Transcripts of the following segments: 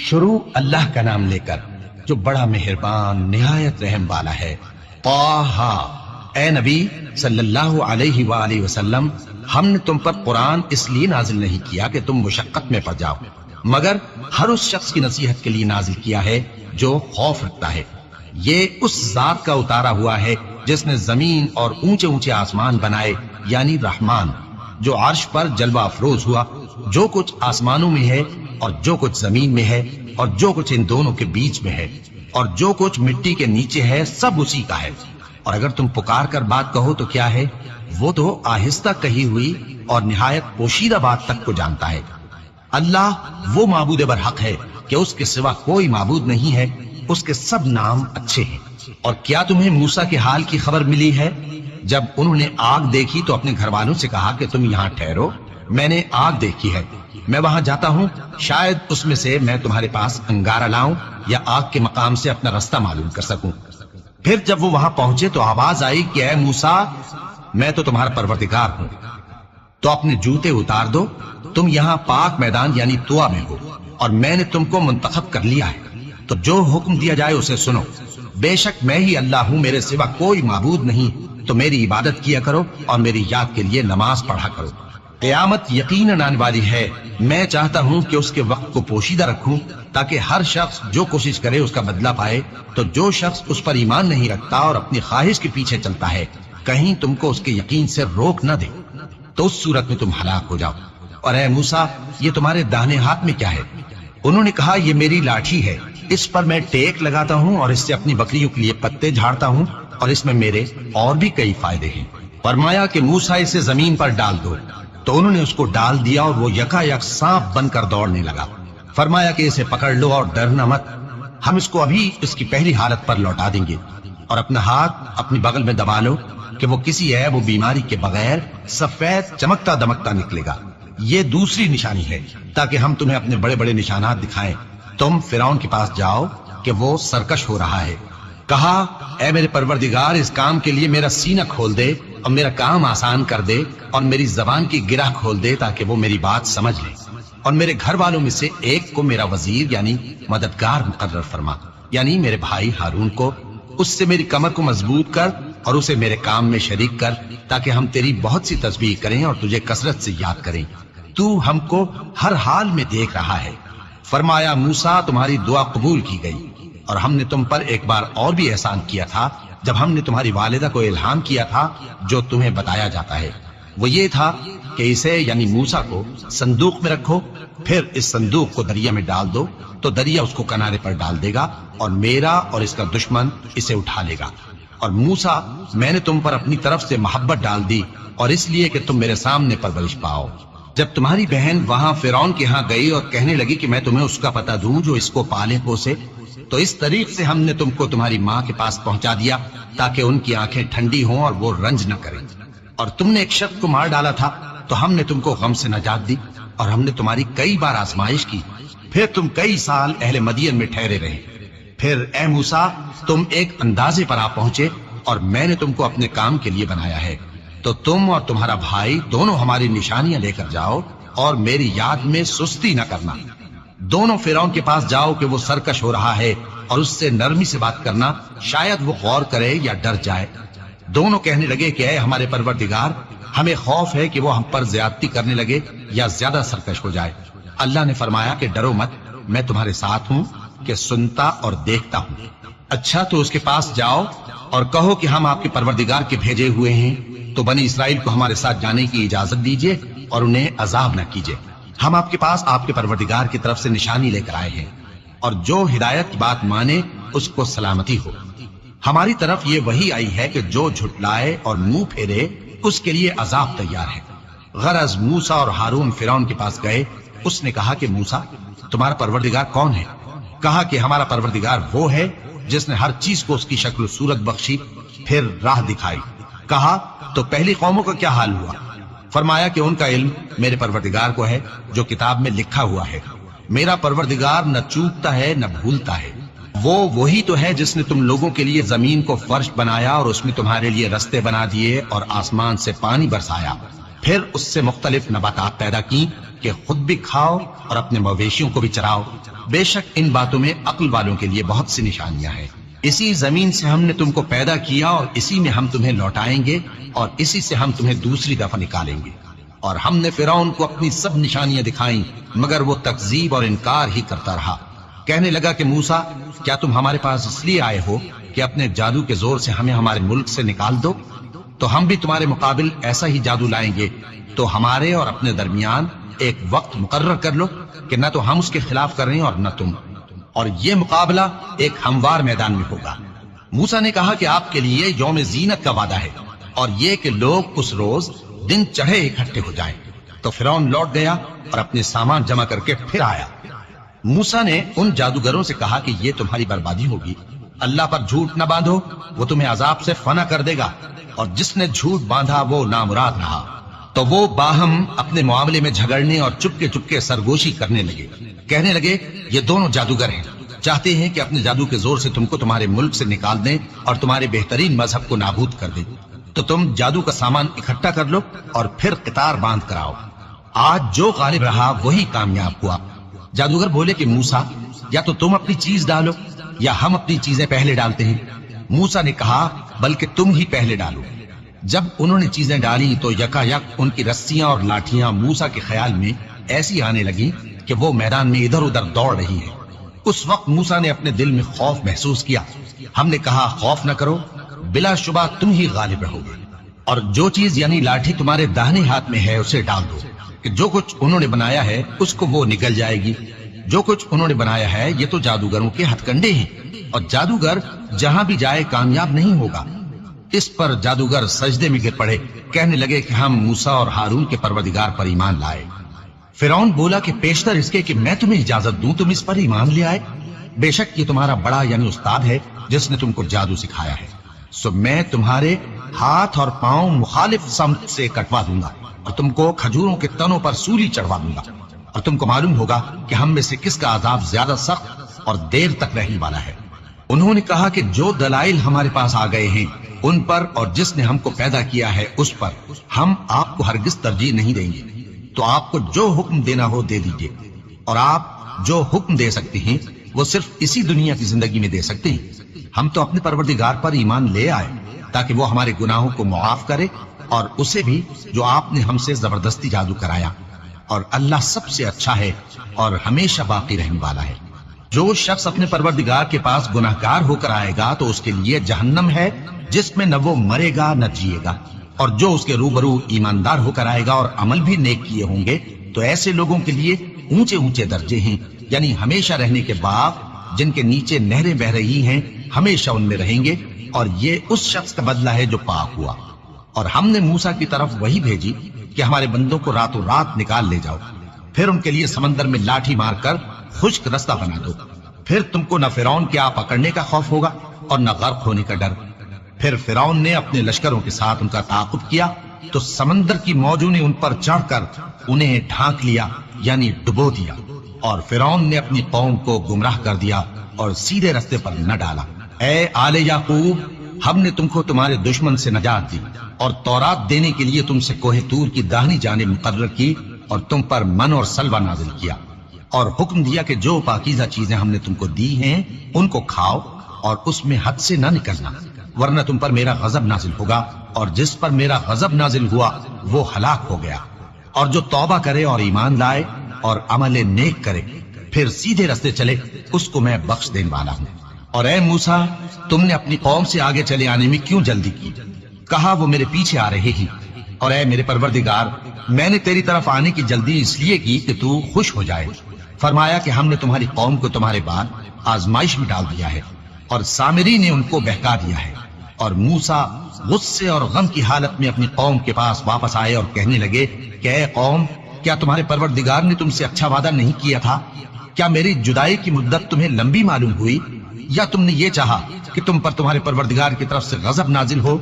شروع اللہ کا نام لے کر جو بڑا مہربان نہایت رحم والا ہے۔ طٰہٰ، اے نبی صلی اللہ علیہ وآلہ وسلم، ہم نے تم پر قرآن اس لیے نازل نہیں کیا کہ تم مشقت میں پڑ جاؤ، مگر ہر اس شخص کی نصیحت کے لیے نازل کیا ہے جو خوف رکھتا ہے۔ یہ اس ذات کا اتارا ہوا ہے جس نے زمین اور اونچے اونچے آسمان بنائے، یعنی رحمان، جو عرش پر جلوہ افروز ہوا۔ جو کچھ آسمانوں میں ہے اور جو کچھ زمین میں ہے اور جو کچھ ان دونوں کے بیچ میں ہے اور جو کچھ مٹی کے نیچے ہے، سب اسی کا ہے۔ اور اگر تم پکار کر بات کہو تو کیا ہے، وہ تو آہستہ کہی ہوئی اور نہایت پوشیدہ بات تک کو جانتا ہے۔ اللہ وہ معبود برحق ہے کہ اس کے سوا کوئی معبود نہیں ہے، اس کے سب نام اچھے ہیں۔ اور کیا تمہیں موسیٰ کے حال کی خبر ملی ہے؟ جب انہوں نے آگ دیکھی تو اپنے گھر والوں سے کہا کہ تم یہاں ٹھہرو، میں نے آگ دیکھی ہے، میں وہاں جاتا ہوں، شاید اس میں سے میں تمہارے پاس انگارہ لاؤں یا آگ کے مقام سے اپنا رستہ معلوم کر سکوں۔ پھر جب وہ وہاں پہنچے تو آواز آئی کہ اے موسیٰ، میں تو تمہارا پروردگار ہوں، تو اپنے جوتے اتار دو، تم یہاں پاک میدان یعنی طویٰ میں ہو، اور میں نے تم کو منتخب کر لیا ہے، تو جو حکم دیا جائے اسے سنو۔ بے شک میں ہی اللہ ہوں، میرے سوا کوئی معبود نہیں، تو میری عبادت کیا کرو اور میری یاد کے لیے نماز پڑھا کرو۔ قیامت یقیناً آنے والی ہے، میں چاہتا ہوں کہ اس کے وقت کو پوشیدہ رکھوں تاکہ ہر شخص جو کوشش کرے اس کا بدلہ پائے۔ تو جو شخص اس پر ایمان نہیں رکھتا اور اپنی خواہش کے پیچھے چلتا ہے، کہیں تم کو اس کے یقین سے روک نہ دے، تو اس صورت میں تم ہلاک ہو جاؤ۔ اور اے موسیٰ، یہ تمہارے داہنے ہاتھ میں کیا ہے؟ انہوں نے کہا یہ میری لاٹھی ہے، اس پر میں ٹیک لگاتا ہوں اور اس سے اپنی بکریوں کے لیے پتے جھاڑتا ہوں، اور اس میں میرے اور بھی کئی فائدے ہیں۔ فرمایا کہ موسیٰ اسے زمین پر ڈال دو، تو انہوں نے اس کو ڈال دیا اور وہ یکا یک سانپ بن کر دوڑنے لگا۔ فرمایا کہ اسے پکڑ لو اور ڈرنا مت، ہم اس کو ابھی اس کی پہلی حالت پر لوٹا دیں گے، اور اپنا ہاتھ اپنی بغل میں دبا لو کہ وہ کسی عیب و بیماری کے بغیر سفید چمکتا دمکتا نکلے گا۔ یہ دوسری نشانی ہے تاکہ ہم تمہیں اپنے بڑے بڑے نشانات دکھائیں۔ تم فرعون کے پاس جاؤ کہ وہ سرکش ہو رہا ہے۔ کہا اے میرے پروردگار، اس کام کے لیے میرا سینہ کھول دے اور میرا کام آسان کر دے، اور میری زبان کی گرہ کھول دے تاکہ وہ میری بات سمجھ لے، اور میرے گھر والوں میں سے ایک کو میرا وزیر یعنی مددگار مقرر فرما، یعنی میرے بھائی ہارون کو۔ اس سے میری کمر کو مضبوط کر اور اسے میرے کام میں شریک کر، تاکہ ہم تیری بہت سی تسبیح کریں اور تجھے کثرت سے یاد کریں۔ تو ہم کو ہر حال میں دیکھ رہا ہے۔ فرمایا موسیٰ، تمہاری دعا قبول کی گئی، اور ہم نے تم پر ایک بار اور بھی احسان کیا تھا جب ہم نے تمہاری والدہ کو الہام کیا تھا جو تمہیں بتایا جاتا ہے۔ وہ یہ تھا کہ اسے یعنی موسیٰ کو صندوق میں رکھو، پھر اس صندوق کو دریا میں ڈال دو، تو دریا اس کو کنارے پر ڈال دے گا، اور میرا اور اس کا دشمن اسے اٹھا لے گا۔ اور موسیٰ، میں نے تم پر اپنی طرف سے محبت ڈال دی، اور اس لیے کہ تم میرے سامنے پرورش پاؤ۔ جب تمہاری بہن وہاں فرعون کے ہاں گئی اور کہنے لگی کہ میں تمہیں اس کا پتہ دوں جو اس کو پالے پوسے، تو اس طریق سے ہم نے تم کو تمہاری ماں کے پاس پہنچا دیا تاکہ ان کی آنکھیں ٹھنڈی ہوں اور وہ رنج نہ کریں۔ اور تم نے ایک شخص کو مار ڈالا تھا تو ہم نے تم کو غم سے نجات دی، اور ہم نے تمہاری کئی بار آزمائش کی، پھر تم کئی سال اہل مدین میں ٹھہرے رہے۔ پھر اے موسیٰ، تم ایک اندازے پر آ پہنچے، اور میں نے تم کو اپنے کام کے لیے بنایا ہے، تو تم اور تمہارا بھائی دونوں ہماری نشانیاں لے کر جاؤ، اور میری یاد میں سستی نہ کرنا۔ دونوں فرعون کے پاس جاؤ کہ وہ سرکش ہو رہا ہے، اور اس سے نرمی سے بات کرنا، شاید وہ غور کرے یا ڈر جائے۔ دونوں کہنے لگے کہ اے ہمارے پروردگار، ہمیں خوف ہے کہ وہ ہم پر زیادتی کرنے لگے یا زیادہ سرکش ہو جائے۔ اللہ نے فرمایا کہ ڈرو مت، میں تمہارے ساتھ ہوں کہ سنتا اور دیکھتا ہوں۔ اچھا، تو اس کے پاس جاؤ اور کہو کہ ہم آپ کے پروردگار کے بھیجے ہوئے ہیں، تو بنی اسرائیل کو ہمارے ساتھ جانے کی اجازت دیجیے اور انہیں عذاب نہ کیجیے۔ ہم آپ کے پاس آپ کے پروردگار کی طرف سے نشانی لے کر آئے ہیں، اور جو ہدایت کی بات مانے اس کو سلامتی ہو۔ ہماری طرف یہ وحی آئی ہے کہ جو جھٹلائے اور منہ پھیرے اس کے لیے عذاب تیار ہے۔ غرض موسیٰ اور ہارون فرعون کے پاس گئے۔ اس نے کہا کہ موسیٰ، تمہارا پروردگار کون ہے؟ کہا کہ ہمارا پروردگار وہ ہے جس نے ہر چیز کو اس کی شکل و صورت بخشی، پھر راہ دکھائی۔ کہا تو پہلی قوموں کا کیا حال ہوا؟ فرمایا کہ ان کا علم میرے پروردگار کو ہے جو کتاب میں لکھا ہوا ہے۔ میرا پروردگار نہ چوکتا ہے نہ بھولتا ہے۔ وہ وہی تو ہے جس نے تم لوگوں کے لیے زمین کو فرش بنایا اور اس میں تمہارے لیے رستے بنا دیے اور آسمان سے پانی برسایا، پھر اس سے مختلف نباتات پیدا کی کہ خود بھی کھاؤ اور اپنے مویشیوں کو بھی چراؤ۔ بے شک ان باتوں میں عقل والوں کے لیے بہت سی نشانیاں ہیں۔ اسی زمین سے ہم نے تم کو پیدا کیا اور اسی میں ہم تمہیں لوٹائیں گے اور اسی سے ہم تمہیں دوسری دفعہ نکالیں گے۔ اور ہم نے فرعون کو اپنی سب نشانیاں دکھائیں مگر وہ تکذیب اور انکار ہی کرتا رہا۔ کہنے لگا کہ موسیٰ، کیا تم ہمارے پاس اس لیے آئے ہو کہ اپنے جادو کے زور سے ہمیں ہمارے ملک سے نکال دو؟ تو ہم بھی تمہارے مقابل ایسا ہی جادو لائیں گے، تو ہمارے اور اپنے درمیان ایک وقت مقرر کر لو کہ نہ تو ہم اس کے خلاف کر رہے ہیں اور نہ تم، اور یہ مقابلہ ایک ہموار میدان میں ہوگا۔ موسیٰ نے کہا کہ آپ کے لیے یوم زینت کا وعدہ ہے اور یہ کہ لوگ اس روز دن چڑھے اکٹھے ہو جائیں۔ تو فرعون لوٹ گیا اور اپنے سامان جمع کر کے پھر آیا۔ موسیٰ نے ان جادوگروں سے کہا کہ یہ تمہاری بربادی ہوگی، اللہ پر جھوٹ نہ باندھو، وہ تمہیں عذاب سے فنا کر دے گا، اور جس نے جھوٹ باندھا وہ نامراد رہا۔ تو وہ باہم اپنے معاملے میں جھگڑنے اور چپکے سرگوشی کرنے لگے۔ کہنے لگے یہ دونوں جادوگر ہیں، چاہتے ہیں کہ اپنے جادو کے زور سے تم کو تمہارے ملک سے نکال دیں اور تمہارے بہترین مذہب کو نابود کر دیں۔ تو تم جادو کا سامان اکٹھا کر لو اور پھر قطار باندھ کر آؤ، آج جو غالب رہا وہی کامیاب ہوا۔ جادوگر بولے کہ موسیٰ، یا تو تم اپنی چیز ڈالو یا ہم اپنی چیزیں پہلے ڈالتے ہیں۔ موسیٰ نے کہا بلکہ تم ہی پہلے ڈالو۔ جب انہوں نے چیزیں ڈالی تو یکا یک ان کی رسیاں اور لاٹھیاں موسیٰ کے خیال میں ایسی آنے لگی کہ وہ میدان میں ادھر ادھر دوڑ رہی ہے۔ اس وقت موسیٰ نے اپنے دل میں خوف محسوس کیا۔ ہم نے کہا خوف نہ کرو، بلا شبہ تم ہی غالب رہو گے، اور جو چیز یعنی لاٹھی تمہارے داہنے ہاتھ میں ہے اسے ڈال دو کہ جو کچھ انہوں نے بنایا ہے اس کو وہ نگل جائے گی۔ جو کچھ انہوں نے بنایا ہے یہ تو جادوگروں کے ہتھ کنڈے ہیں، اور جادوگر جہاں بھی جائے کامیاب نہیں ہوگا۔ اس پر جادوگر سجدے میں گر پڑے، کہنے لگے کہ ہم موسیٰ اور ہارون کے پروردگار پر ایمان لائے۔ فرعون بولا کہ پیشتر اس کے کہ میں تمہیں اجازت دوں تم اس پر ایمان لے آئے، بے شک یہ تمہارا بڑا یعنی استاد ہے جس نے تم کو جادو سکھایا ہے، سو میں تمہارے ہاتھ اور پاؤں مخالف سمت سے کٹوا دوں گا اور تم کو کھجوروں کے تنوں پر سولی چڑھوا دوں گا، اور تم کو معلوم ہوگا کہ ہم میں سے کس کا عذاب زیادہ سخت اور دیر تک رہنے والا ہے۔ انہوں نے کہا کہ جو دلائل ہمارے پاس آ گئے ہیں ان پر اور جس نے ہم کو پیدا کیا ہے اس پر ہم آپ کو ہرگز ترجیح نہیں دیں گے، تو آپ کو جو حکم دینا ہو دے دیجئے، اور آپ جو حکم دے سکتے ہیں وہ صرف اسی دنیا کی زندگی میں دے سکتے ہیں۔ ہم تو اپنے پروردگار پر ایمان لے آئے تاکہ وہ ہمارے گناہوں کو معاف کرے، اور اسے بھی جو آپ نے ہم سے زبردستی جادو کرایا، اور اللہ سب سے اچھا ہے اور ہمیشہ باقی رہنے والا ہے۔ جو شخص اپنے پروردگار کے پاس گناہگار ہو کر آئے گا تو اس کے لیے جہنم ہے جس میں نہ وہ مرے گا نہ جیے گا، اور جو اس کے روبرو ایماندار ہو کر آئے گا اور عمل بھی نیک کیے ہوں گے تو ایسے لوگوں کے لیے اونچے اونچے درجے ہیں، یعنی ہمیشہ رہنے کے باغ جن کے نیچے نہریں بہ رہی ہیں، ہمیشہ ان میں رہیں گے، اور یہ اس شخص کا بدلہ ہے جو پاک ہوا۔ اور ہم نے موسیٰ کی طرف وہی بھیجی کہ ہمارے بندوں کو راتوں رات نکال لے جاؤ، پھر ان کے لیے سمندر میں لاٹھی مار کر خشک رستہ بنا دو، پھر تم کو نہ فرعون کے آ پکڑنے کا خوف ہوگا اور نہ غرق ہونے کا ڈر۔ پھر فرعون نے اپنے لشکروں کے ساتھ ان کا تعاقب کیا تو سمندر کی موجوں نے ان پر چڑھ کر انہیں ڈھانک لیا یعنی ڈبو دیا، اور فرعون نے اپنی قوم کو گمراہ کر دیا اور سیدھے رستے پر نہ ڈالا۔ اے آل یعقوب، ہم نے تم کو تمہارے دشمن سے نجات دی اور تورات دینے کے لیے تم سے کوہ طور کی داہنی جانب مقرر کی، اور تم پر من اور سلوہ نازل کیا، اور حکم دیا کہ جو پاکیزہ چیزیں ہم نے تم کو دی ہیں ان کو کھاؤ اور اس میں حد سے نہ نکلنا، ورنہ تم پر میرا غضب نازل ہوگا، اور جس پر میرا غضب نازل ہوا وہ ہلاک ہو گیا۔ اور جو توبہ کرے اور ایمان لائے اور عمل نیک کرے پھر سیدھے رستے چلے اس کو میں بخش دینے والا ہوں۔ اور اے موسیٰ، تم نے اپنی قوم سے آگے چلے آنے میں کیوں جلدی کی؟ کہا وہ میرے پیچھے آ رہے ہیں۔ اور اے میرے پروردگار، میں نے تیری طرف آنے کی جلدی اس لیے کی کہ تو خوش ہو جائے۔ فرمایا کہ ہم نے تمہاری قوم کو تمہارے بعد آزمائش میں ڈال دیا ہے، اور سامری نے ان کو بہکا دیا ہے۔ اور موسیٰ غصے اور غم کی حالت میں اپنی قوم کے پاس واپس آئے اور کہنے لگے کہ اے قوم، کیا تمہارے پروردگار نے تم سے اچھا وعدہ نہیں کیا تھا؟ کیا میری جدائی کی مدت تمہیں لمبی معلوم ہوئی، یا تم نے یہ چاہا کہ تم پر تمہارے پروردگار کی طرف سے غضب نازل ہو،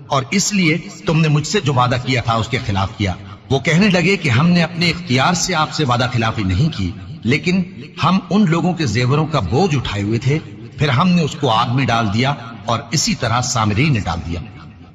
اور اس لیے تم نے مجھ سے جو وعدہ کیا تھا اس کے خلاف کیا؟ وہ کہنے لگے کہ ہم نے اپنے اختیار سے آپ سے وعدہ خلافی نہیں کی، لیکن ہم ان لوگوں کے زیوروں کا بوجھ اٹھائے ہوئے تھے، پھر ہم نے اس کو آگ میں ڈال دیا اور اسی طرح سامری نے ڈال دیا۔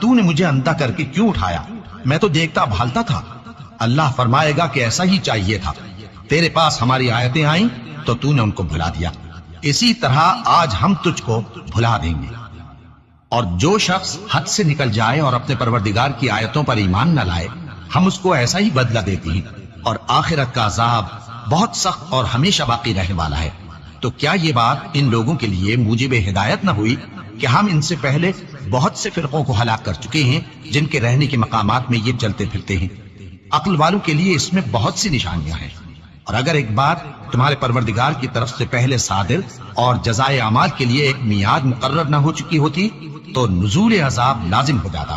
تو نے مجھے اندھا کر کے کیوں اٹھایا؟ میں تو دیکھتا بھالتا تھا۔ اللہ فرمائے گا کہ ایسا ہی چاہیے تھا، تیرے پاس ہماری آیتیں آئیں تو تو نے ان کو بھلا دیا، اسی طرح آج ہم تجھ کو بھلا دیں گے۔ اور جو شخص حد سے نکل جائے اور اپنے پروردگار کی آیتوں پر ایمان نہ لائے، ہم اس کو ایسا ہی بدلہ دیتے ہیں، اور آخرت کا عذاب بہت سخت اور ہمیشہ باقی رہنے والا ہے۔ تو کیا یہ بات ان لوگوں کے لیے موجب ہدایت نہ ہوئی کہ ہم ان سے پہلے بہت سے فرقوں کو ہلاک کر چکے ہیں جن کے رہنے کے مقامات میں یہ چلتے پھرتے ہیں؟ عقل والوں کے لیے اس میں بہت سی نشانیاں ہیں، اور اگر ایک بات تمہارے پروردگار کی طرف سے پہلے صادر اور جزائے اعمال کے لیے ایک میعاد مقرر نہ ہو چکی ہوتی تو نزول عذاب لازم ہو جاتا۔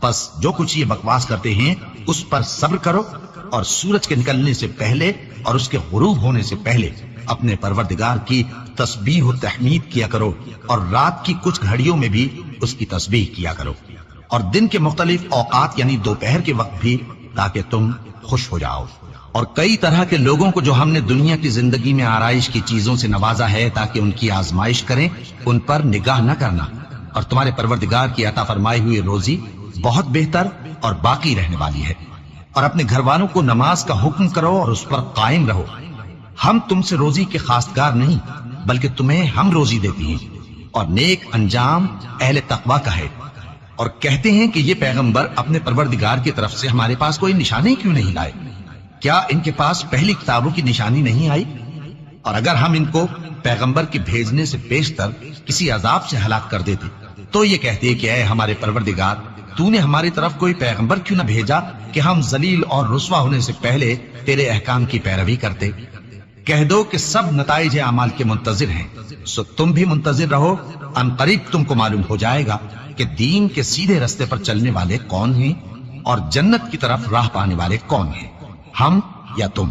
پس جو کچھ یہ بکواس کرتے ہیں اس پر صبر کرو، اور سورج کے نکلنے سے پہلے اور اس کے غروب ہونے سے پہلے اپنے پروردگار کی تسبیح و تحمید کیا کرو، اور رات کی کچھ گھڑیوں میں بھی اس کی تسبیح کیا کرو، اور دن کے مختلف اوقات یعنی دوپہر کے وقت بھی، تاکہ تم خوش ہو جاؤ۔ اور کئی طرح کے لوگوں کو جو ہم نے دنیا کی زندگی میں آرائش کی چیزوں سے نوازا ہے تاکہ ان کی آزمائش کریں، ان پر نگاہ نہ کرنا، اور تمہارے پروردگار کی عطا فرمائی ہوئی روزی بہت بہتر اور باقی رہنے والی ہے۔ اور اپنے گھر والوں کو نماز کا حکم کرو اور اس پر قائم رہو۔ ہم تم سے روزی کے خواستگار نہیں، بلکہ تمہیں ہم روزی دیتے ہیں، اور نیک انجام اہل تقوی کا ہے۔ اور کہتے ہیں کہ یہ پیغمبر اپنے پروردگار کی طرف سے ہمارے پاس کوئی نشانی کیوں نہیں لائے؟ کیا ان کے پاس پہلی کتابوں کی نشانی نہیں آئی؟ اور اگر ہم ان کو پیغمبر کے بھیجنے سے پیشتر کسی عذاب سے ہلاک کر دیتے تو یہ کہتے کہ اے ہمارے پروردگار، تو نے ہماری طرف کوئی پیغمبر کیوں نہ بھیجا کہ ہم ذلیل اور رسوا ہونے سے پہلے تیرے احکام کی پیروی کرتے۔ کہہ دو کہ سب نتائج اعمال کے منتظر ہیں، سو تم بھی منتظر رہو، ان قریب تم کو معلوم ہو جائے گا کہ دین کے سیدھے رستے پر چلنے والے کون ہیں اور جنت کی طرف راہ پانے والے کون ہیں، ہم یا تم۔